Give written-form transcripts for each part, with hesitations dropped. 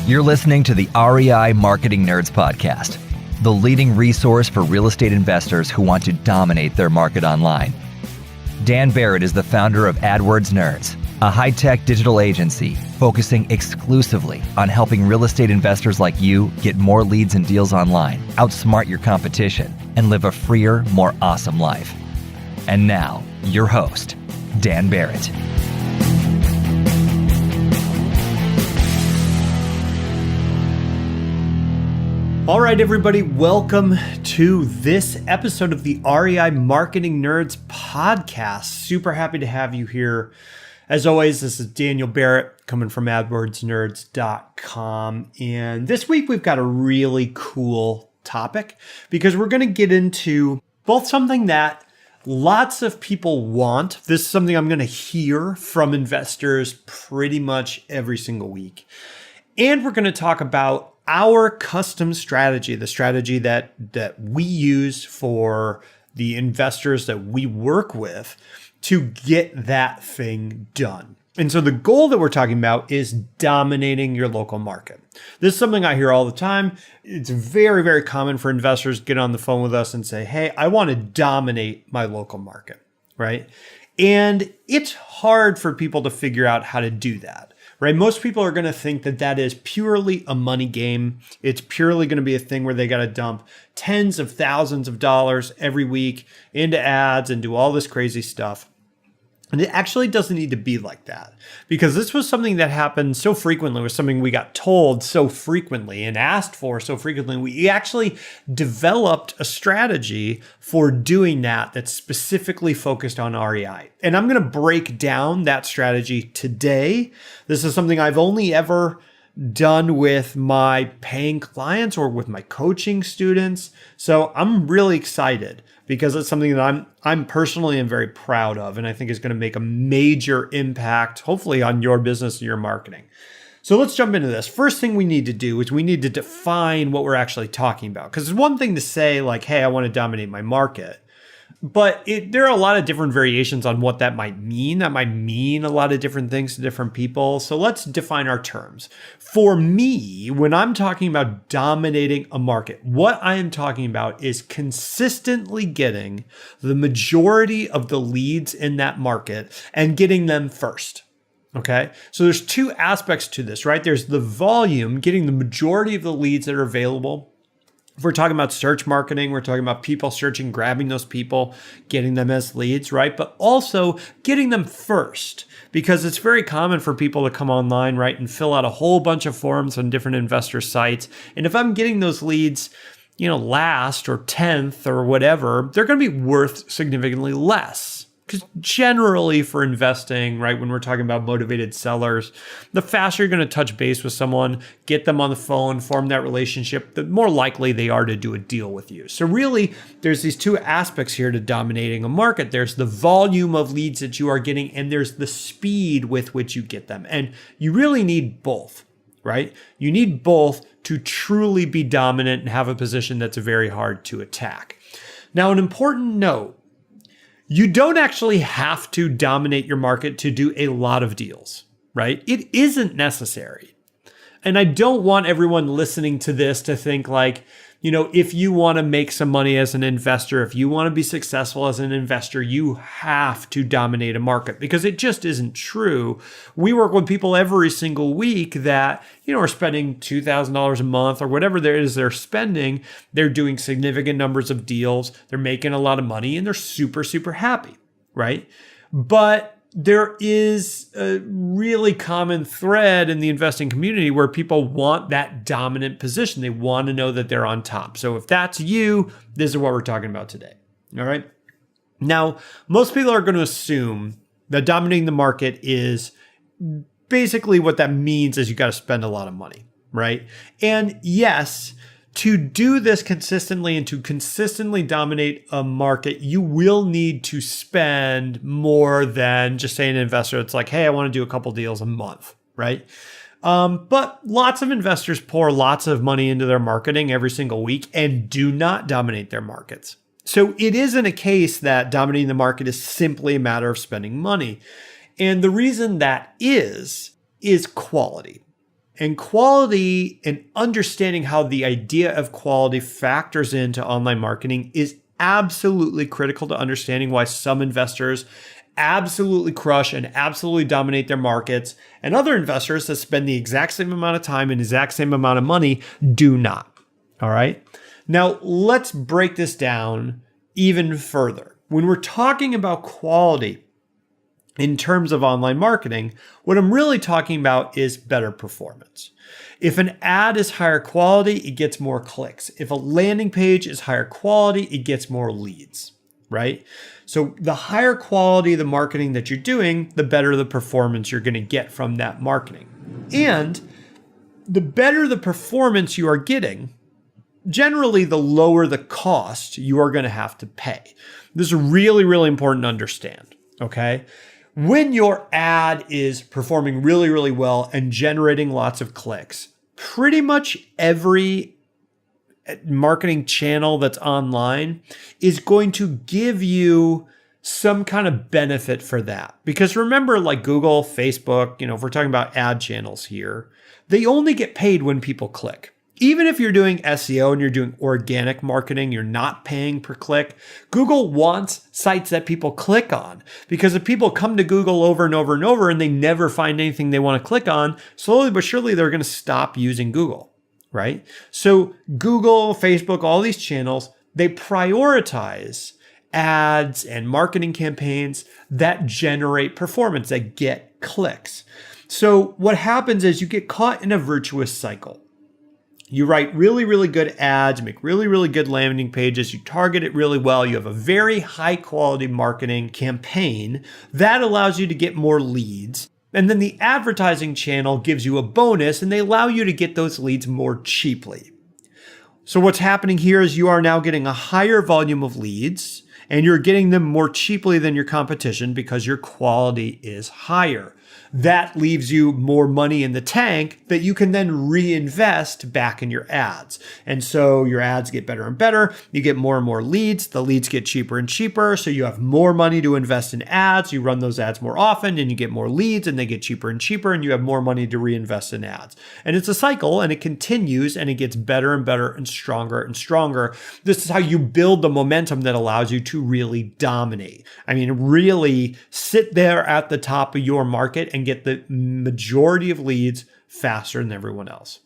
You're listening to the REI Marketing Nerds Podcast, the leading resource for real estate investors who want to dominate their market online. Dan Barrett is the founder of AdWords Nerds, a high-tech digital agency focusing exclusively on helping real estate investors like you get more leads and deals online, outsmart your competition, and live a freer, more awesome life. And now, your host, Dan Barrett. All right, everybody, welcome to this episode of the REI Marketing Nerds Podcast. Super happy to have you here. As always, this is Daniel Barrett coming from AdWordsNerds.com. And this week we've got a really cool topic because we're going to get into both something that lots of people want. This is something I'm going to hear from investors pretty much every single week. And we're going to talk about our custom strategy, the strategy that we use for the investors that we work with to get that thing done. And so the goal that we're talking about is dominating your local market. This is something I hear all the time. It's very, very common for investors to get on the phone with us and say, hey, I want to dominate my local market, right? And it's hard for people to figure out how to do that. Right? Most people are going to think that that is purely a money game. It's purely going to be a thing where they got to dump tens of thousands of dollars every week into ads and do all this crazy stuff. And it actually doesn't need to be like that, because this was something that happened so frequently, was something we got told so frequently and asked for so frequently. We actually developed a strategy for doing that that's specifically focused on REI. And I'm going to break down that strategy today. This is something I've only ever done with my paying clients or with my coaching students. So I'm really excited because it's something that I'm personally am very proud of, and I think is going to make a major impact, hopefully, on your business and your marketing. So let's jump into this. First thing we need to do is we need to define what we're actually talking about. Because it's one thing to say like, hey, I want to dominate my market. But there are a lot of different variations on what that might mean. That might mean a lot of different things to different people. So let's define our terms. For me, when I'm talking about dominating a market, what I am talking about is consistently getting the majority of the leads in that market and getting them first. Okay, so there's two aspects to this, right? There's the volume, getting the majority of the leads that are available. If we're talking about search marketing, we're talking about people searching, grabbing those people, getting them as leads, right? But also getting them first, because it's very common for people to come online, right, and fill out a whole bunch of forms on different investor sites. And if I'm getting those leads, last or 10th or whatever, they're going to be worth significantly less. Because generally for investing, right, when we're talking about motivated sellers, the faster you're going to touch base with someone, get them on the phone, form that relationship, the more likely they are to do a deal with you. So really, there's these two aspects here to dominating a market. There's the volume of leads that you are getting, and there's the speed with which you get them. And you really need both, right? You need both to truly be dominant and have a position that's very hard to attack. Now, an important note, you don't actually have to dominate your market to do a lot of deals, right? It isn't necessary. And I don't want everyone listening to this to think like, if you want to make some money as an investor, if you want to be successful as an investor, you have to dominate a market, because it just isn't true. We work with people every single week that, are spending $2,000 a month or whatever there is they're spending. They're doing significant numbers of deals. They're making a lot of money and they're super, super happy, right? But there is a really common thread in the investing community where people want that dominant position. They want to know that they're on top. So if that's you, this is what we're talking about today. All right. Now, most people are going to assume that dominating the market is basically what that means is you got to spend a lot of money, right? And yes, to do this consistently and to consistently dominate a market, you will need to spend more than just say an investor. It's like, hey, I want to do a couple deals a month, right? But lots of investors pour lots of money into their marketing every single week and do not dominate their markets. So it isn't a case that dominating the market is simply a matter of spending money. And the reason that is quality. And quality and understanding how the idea of quality factors into online marketing is absolutely critical to understanding why some investors absolutely crush and absolutely dominate their markets, and other investors that spend the exact same amount of time and exact same amount of money do not. All right. Now let's break this down even further. When we're talking about quality in terms of online marketing, what I'm really talking about is better performance. If an ad is higher quality, it gets more clicks. If a landing page is higher quality, it gets more leads, right? So the higher quality the marketing that you're doing, the better the performance you're going to get from that marketing. And the better the performance you are getting, generally the lower the cost you are going to have to pay. This is really, really important to understand, okay? When your ad is performing really, really well and generating lots of clicks, pretty much every marketing channel that's online is going to give you some kind of benefit for that. Because remember, like Google, Facebook, if we're talking about ad channels here, they only get paid when people click. Even if you're doing SEO and you're doing organic marketing, you're not paying per click. Google wants sites that people click on, because if people come to Google over and over and over and they never find anything they want to click on, slowly but surely they're going to stop using Google, right? So Google, Facebook, all these channels, they prioritize ads and marketing campaigns that generate performance, that get clicks. So what happens is you get caught in a virtuous cycle. You write really, really good ads, make really, really good landing pages, you target it really well, you have a very high quality marketing campaign that allows you to get more leads. And then the advertising channel gives you a bonus and they allow you to get those leads more cheaply. So what's happening here is you are now getting a higher volume of leads and you're getting them more cheaply than your competition because your quality is higher. That leaves you more money in the tank that you can then reinvest back in your ads. And so your ads get better and better. You get more and more leads. The leads get cheaper and cheaper. So you have more money to invest in ads. You run those ads more often and you get more leads and they get cheaper and cheaper and you have more money to reinvest in ads. And it's a cycle and it continues and it gets better and better and stronger and stronger. This is how you build the momentum that allows you to really dominate. I mean, really sit there at the top of your market and get the majority of leads faster than everyone else.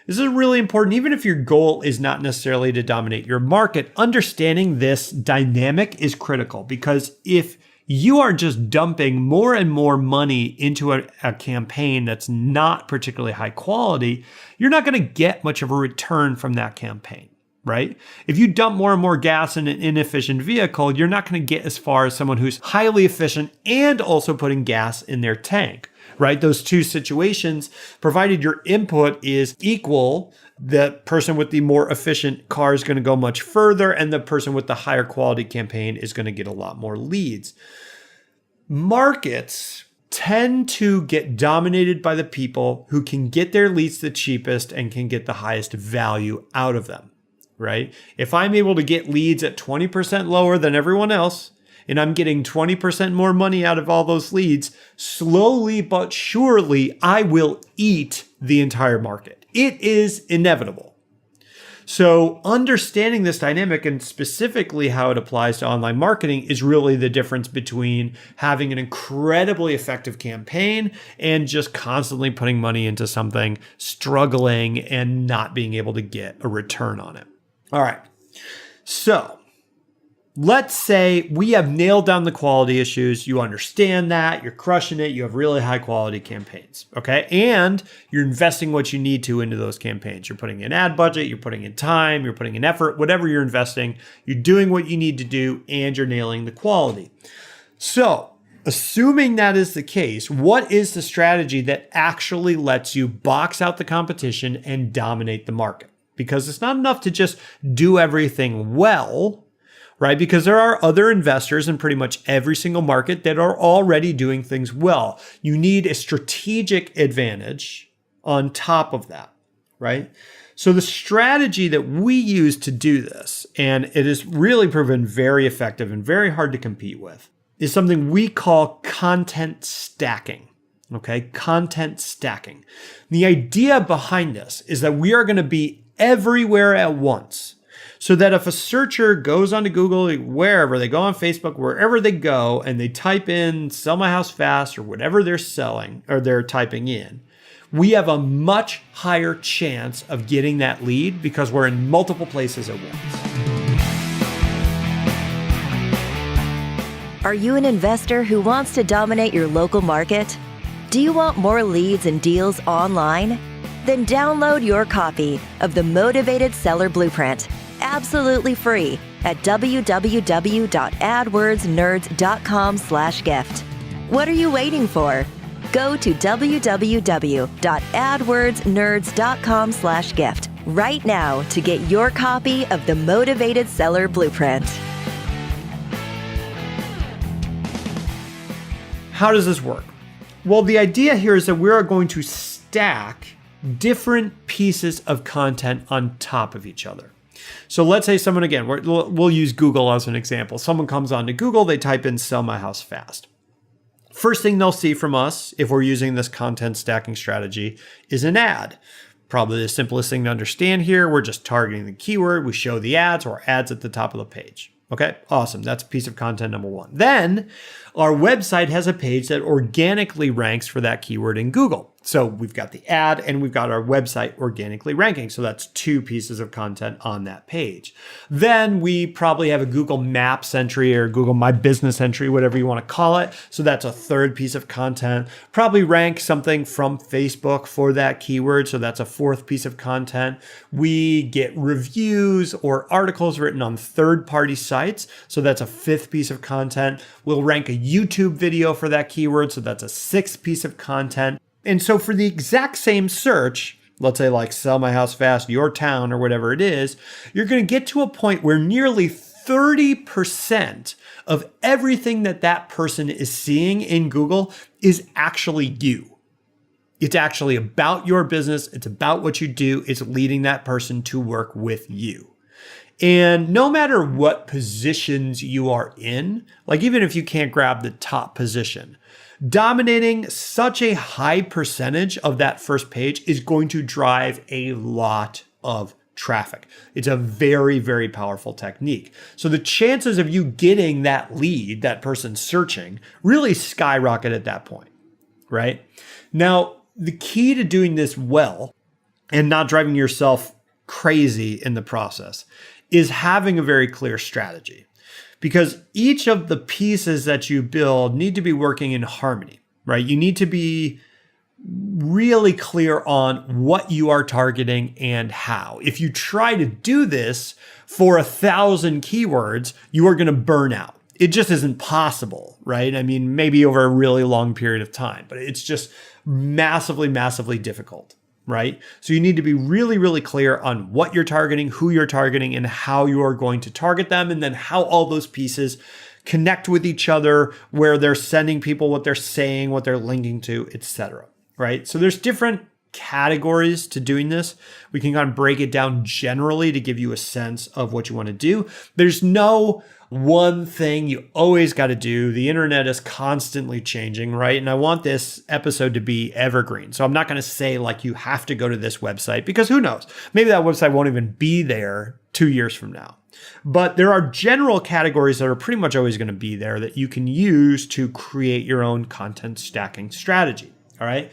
This is really important. Even if your goal is not necessarily to dominate your market, understanding this dynamic is critical, because if you are just dumping more and more money into a campaign that's not particularly high quality, you're not going to get much of a return from that campaign. Right? If you dump more and more gas in an inefficient vehicle, you're not going to get as far as someone who's highly efficient and also putting gas in their tank, right? Those two situations, provided your input is equal, the person with the more efficient car is going to go much further and the person with the higher quality campaign is going to get a lot more leads. Markets tend to get dominated by the people who can get their leads the cheapest and can get the highest value out of them. Right? If I'm able to get leads at 20% lower than everyone else, and I'm getting 20% more money out of all those leads, slowly but surely, I will eat the entire market. It is inevitable. So understanding this dynamic and specifically how it applies to online marketing is really the difference between having an incredibly effective campaign and just constantly putting money into something, struggling, and not being able to get a return on it. All right, so let's say we have nailed down the quality issues. You understand that, you're crushing it, you have really high quality campaigns, okay? And you're investing what you need to into those campaigns. You're putting in ad budget, you're putting in time, you're putting in effort, whatever you're investing, you're doing what you need to do and you're nailing the quality. So assuming that is the case, what is the strategy that actually lets you box out the competition and dominate the market? Because it's not enough to just do everything well, right? Because there are other investors in pretty much every single market that are already doing things well. You need a strategic advantage on top of that, right? So the strategy that we use to do this, and it has really proven very effective and very hard to compete with, is something we call content stacking. Okay, content stacking. The idea behind this is that we are going to be everywhere at once. So that if a searcher goes onto Google, wherever they go on Facebook, wherever they go, and they type in sell my house fast or whatever they're selling or they're typing in, we have a much higher chance of getting that lead because we're in multiple places at once. Are you an investor who wants to dominate your local market? Do you want more leads and deals online? Then download your copy of the Motivated Seller Blueprint, absolutely free at www.adwordsnerds.com/gift. What are you waiting for? Go to www.adwordsnerds.com/gift right now to get your copy of the Motivated Seller Blueprint. How does this work? Well, the idea here is that we are going to stack different pieces of content on top of each other. So let's say someone, again, we'll use Google as an example. Someone comes onto Google, they type in sell my house fast. First thing they'll see from us, if we're using this content stacking strategy, is an ad. Probably the simplest thing to understand here. We're just targeting the keyword. We show the ads or ads at the top of the page. Okay, awesome. That's piece of content number one. Then our website has a page that organically ranks for that keyword in Google. So we've got the ad and we've got our website organically ranking. So that's two pieces of content on that page. Then we probably have a Google Maps entry or Google My Business entry, whatever you want to call it. So that's a third piece of content. Probably rank something from Facebook for that keyword. So that's a fourth piece of content. We get reviews or articles written on third-party sites. So that's a fifth piece of content. We'll rank a YouTube video for that keyword. So that's a sixth piece of content. And so for the exact same search, let's say like sell my house fast, your town, or whatever it is, you're going to get to a point where nearly 30% of everything that person is seeing in Google is actually you. It's actually about your business. It's about what you do. It's leading that person to work with you. And no matter what positions you are in, like even if you can't grab the top position, dominating such a high percentage of that first page is going to drive a lot of traffic. It's a very, very powerful technique. So the chances of you getting that lead, that person searching, really skyrocket at that point, right? Now, the key to doing this well and not driving yourself crazy in the process is having a very clear strategy. Because each of the pieces that you build need to be working in harmony, right? You need to be really clear on what you are targeting and how. If you try to do this for 1,000 keywords, you are going to burn out. It just isn't possible, right? I mean, maybe over a really long period of time, but it's just massively, massively difficult. Right? So you need to be really, really clear on what you're targeting, who you're targeting, and how you are going to target them, and then how all those pieces connect with each other, where they're sending people what they're saying, what they're linking to, etc. Right? So there's different categories to doing this. We can kind of break it down generally to give you a sense of what you want to do. There's no one thing you always got to do. The internet is constantly changing, right? And I want this episode to be evergreen. So I'm not going to say like you have to go to this website because who knows? Maybe that website won't even be there 2 years from now. But there are general categories that are pretty much always going to be there that you can use to create your own content stacking strategy. All right.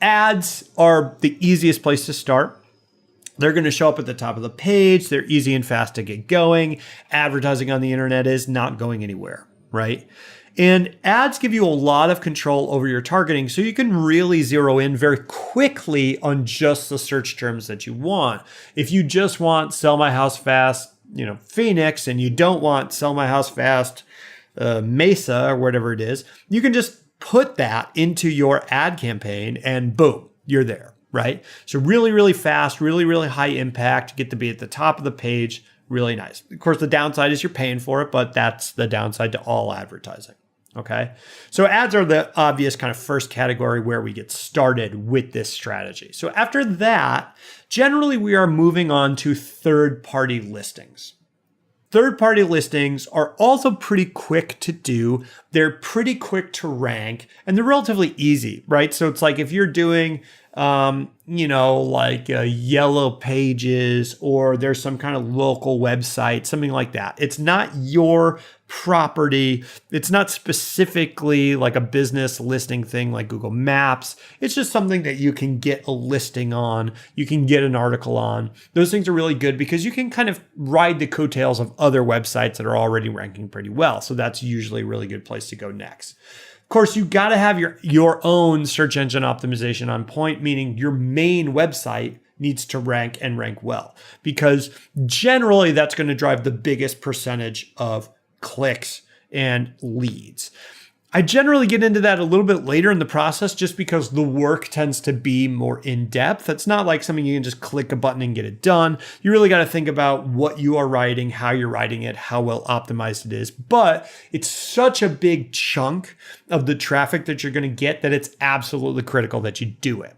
Ads are the easiest place to start. They're going to show up at the top of the page. They're easy and fast to get going. Advertising on the internet is not going anywhere, right? And ads give you a lot of control over your targeting, so you can really zero in very quickly on just the search terms that you want. If you just want sell my house fast, Phoenix, and you don't want sell my house fast, Mesa, or whatever it is, you can just put that into your ad campaign and boom, you're there. Right? So really, really fast, really, really high impact, get to be at the top of the page, really nice. Of course, the downside is you're paying for it, but that's the downside to all advertising. Okay. So ads are the obvious kind of first category where we get started with this strategy. So after that, generally we are moving on to third-party listings. Third-party listings are also pretty quick to do. They're pretty quick to rank, and they're relatively easy, right? So it's like if you're doing, like Yellow Pages, or there's some kind of local website, something like that. It's not your property. It's not specifically like a business listing thing like Google Maps. It's just something that you can get a listing on. You can get an article on. Those things are really good because you can kind of ride the coattails of other websites that are already ranking pretty well. So that's usually a really good place to go next. Of course, you got to have your own search engine optimization on point, meaning your main website needs to rank and rank well, because generally that's going to drive the biggest percentage of clicks and leads. I generally get into that a little bit later in the process just because the work tends to be more in-depth. It's not like something you can just click a button and get it done. You really got to think about what you are writing, how you're writing it, how well optimized it is. But it's such a big chunk of the traffic that you're going to get that it's absolutely critical that you do it.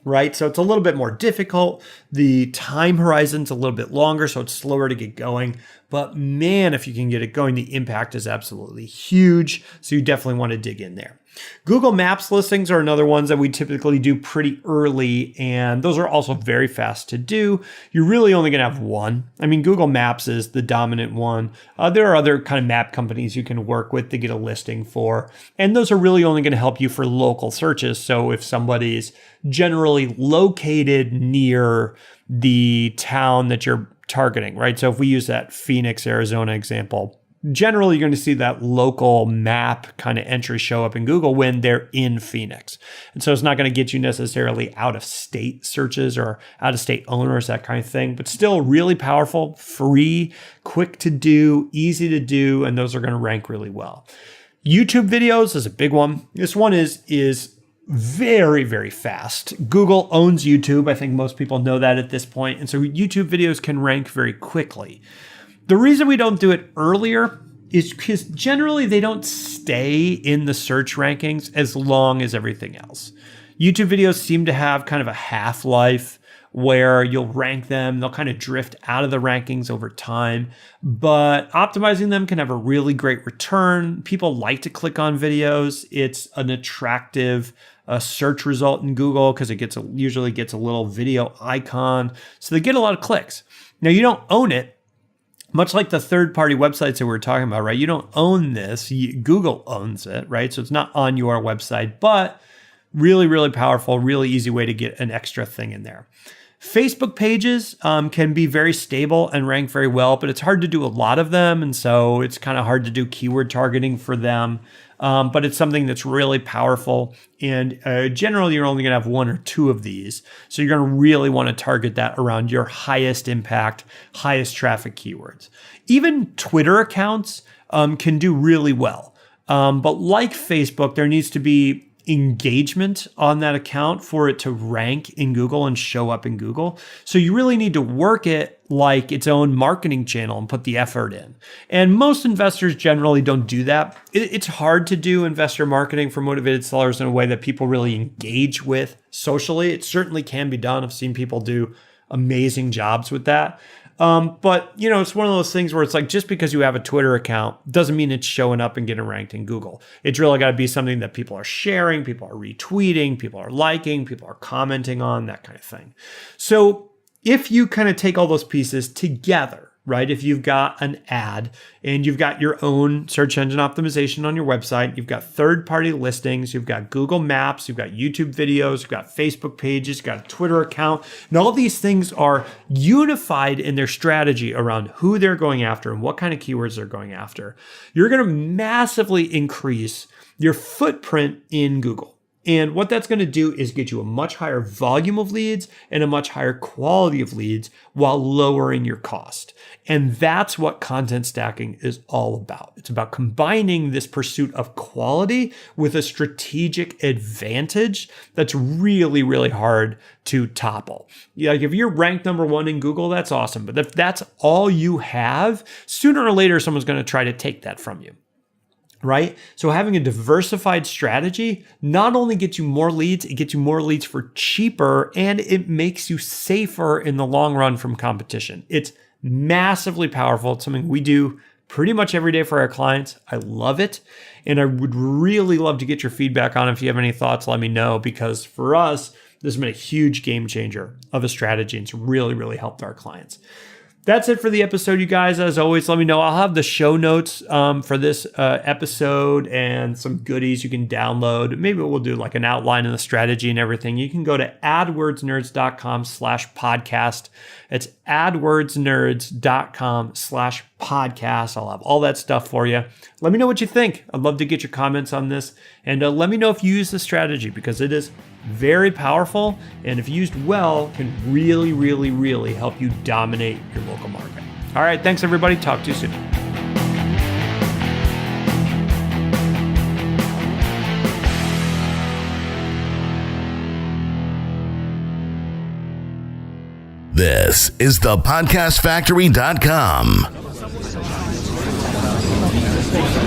Right? So it's a little bit more difficult. The time horizon's a little bit longer, so it's slower to get going. But man, if you can get it going, the impact is absolutely huge. So you definitely want to dig in there. Google Maps listings are another ones that we typically do pretty early, and those are also very fast to do. You're really only going to have one. I mean, Google Maps is the dominant one. There are other kind of map companies you can work with to get a listing for, and those are really only going to help you for local searches. So if somebody's generally located near the town that you're targeting, right? So if we use that Phoenix, Arizona example, generally, you're going to see that local map kind of entry show up in Google when they're in Phoenix. And so it's not going to get you necessarily out of state searches or out of state owners, that kind of thing, but still really powerful, free, quick to do, easy to do, and those are going to rank really well. YouTube videos is a big one. This one is very, very fast. Google owns YouTube. I think most people know that at this point. And so YouTube videos can rank very quickly. The reason we don't do it earlier is because generally they don't stay in the search rankings as long as everything else. YouTube videos seem to have kind of a half-life where you'll rank them, they'll kind of drift out of the rankings over time, but optimizing them can have a really great return. People like to click on videos. It's an attractive search result in Google because it usually gets a little video icon. So they get a lot of clicks. Now, you don't own it. Much like the third-party websites that we were talking about, right? You don't own this. Google owns it, right? So it's not on your website, but really, really powerful, really easy way to get an extra thing in there. Facebook pages can be very stable and rank very well, but it's hard to do a lot of them. And so it's kind of hard to do keyword targeting for them. But it's something that's really powerful. And generally, you're only going to have one or two of these. So you're going to really want to target that around your highest impact, highest traffic keywords. Even Twitter accounts can do really well. But like Facebook, there needs to be engagement on that account for it to rank in Google and show up in Google. So you really need to work it like its own marketing channel and put the effort in. And most investors generally don't do that. It's hard to do investor marketing for motivated sellers in a way that people really engage with socially. It certainly can be done. I've seen people do amazing jobs with that. But it's one of those things where it's like, just because you have a Twitter account doesn't mean it's showing up and getting ranked in Google. It's really got to be something that people are sharing, people are retweeting, people are liking, people are commenting on, that kind of thing. So if you kind of take all those pieces together, right? If you've got an ad and you've got your own search engine optimization on your website, you've got third-party listings, you've got Google Maps, you've got YouTube videos, you've got Facebook pages, you've got a Twitter account, and all these things are unified in their strategy around who they're going after and what kind of keywords they're going after. You're going to massively increase your footprint in Google. And what that's going to do is get you a much higher volume of leads and a much higher quality of leads while lowering your cost. And that's what content stacking is all about. It's about combining this pursuit of quality with a strategic advantage that's really, really hard to topple. Like if you're ranked number one in Google, that's awesome. But if that's all you have, sooner or later, someone's going to try to take that from you. Right? So having a diversified strategy not only gets you more leads, it gets you more leads for cheaper, and it makes you safer in the long run from competition. It's massively powerful. It's something we do pretty much every day for our clients. I love it. And I would really love to get your feedback on it. If you have any thoughts, let me know, because for us, this has been a huge game changer of a strategy. And it's really helped our clients. That's it for the episode, you guys. As always, let me know. I'll have the show notes for this episode and some goodies you can download. Maybe we'll do like an outline of the strategy and everything. You can go to adwordsnerds.com/podcast. It's adwordsnerds.com/podcast. I'll have all that stuff for you. Let me know what you think. I'd love to get your comments on this. And let me know if you use the strategy, because it is very powerful, and if used well, can really help you dominate your local market. All right, thanks everybody. Talk to you soon. This is the podcastfactory.com.